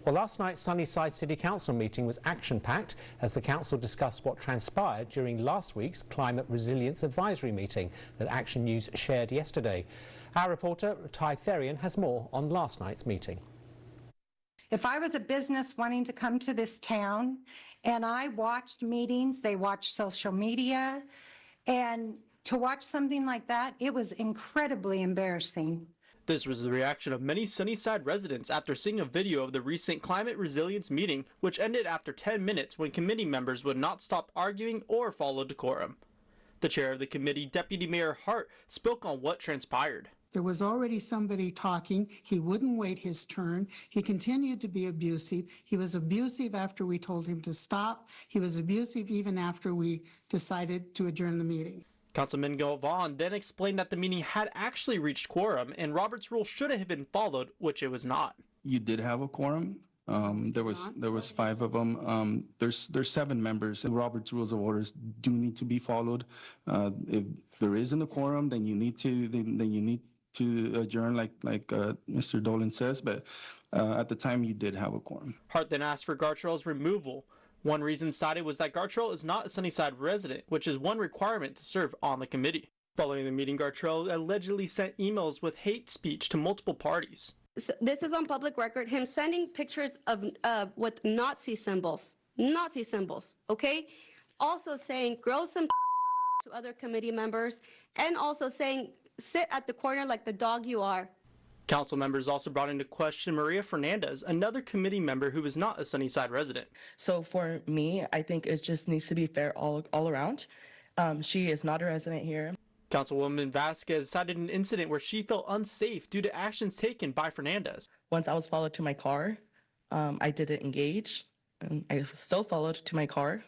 Well, last night's Sunnyside City Council meeting was action-packed as the council discussed what transpired during last week's Climate Resilience Advisory meeting that Action News shared yesterday. Our reporter, Ty Therian, has more on last night's meeting. If I was a business wanting to come to this town and I watched meetings, they watched social media, and to watch something like that, it was incredibly embarrassing. This was the reaction of many Sunnyside residents after seeing a video of the recent climate resilience meeting, which ended after 10 minutes when committee members would not stop arguing or follow decorum. The chair of the committee, Deputy Mayor Hart, spoke on what transpired. There was already somebody talking. He wouldn't wait his turn. He continued to be abusive. He was abusive after we told him to stop. He was abusive even after we decided to adjourn the meeting. Councilman Galvan then explained that the meeting had actually reached quorum and Robert's rule should have been followed, which it was not. You did have a quorum. There was 5 of them. There's 7 members. Robert's rules of orders do need to be followed. If there isn't a quorum, then you need to adjourn, like Mr. Dolan says. But at the time, you did have a quorum. Hart then asked for Gartrell's removal. One reason cited was that Gartrell is not a Sunnyside resident, which is one requirement to serve on the committee. Following the meeting, Gartrell allegedly sent emails with hate speech to multiple parties. So this is on public record, him sending pictures of with Nazi symbols, okay? Also saying grow some to other committee members, and also saying sit at the corner like the dog you are. Council members also brought into question Maria Fernandez, another committee member who is not a Sunnyside resident. So for me, I think it just needs to be fair all around. She is not a resident here. Councilwoman Vasquez cited an incident where she felt unsafe due to actions taken by Fernandez. Once I was followed to my car, I didn't engage, and I was still followed to my car,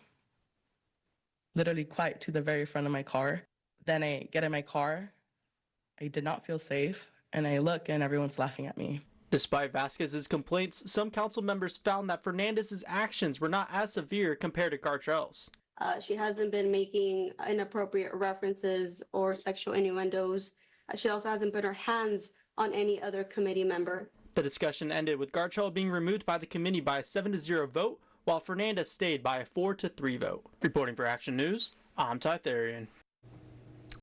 literally quite to the very front of my car. Then I get in my car, I did not feel safe, and I look and everyone's laughing at me. Despite Vasquez's complaints, some council members found that Fernandez's actions were not as severe compared to Gartrell's. She hasn't been making inappropriate references or sexual innuendos. She also hasn't put her hands on any other committee member. The discussion ended with Gartrell being removed by the committee by a 7-0 vote, while Fernandez stayed by a 4-3 vote. Reporting for Action News, I'm Ty Therian.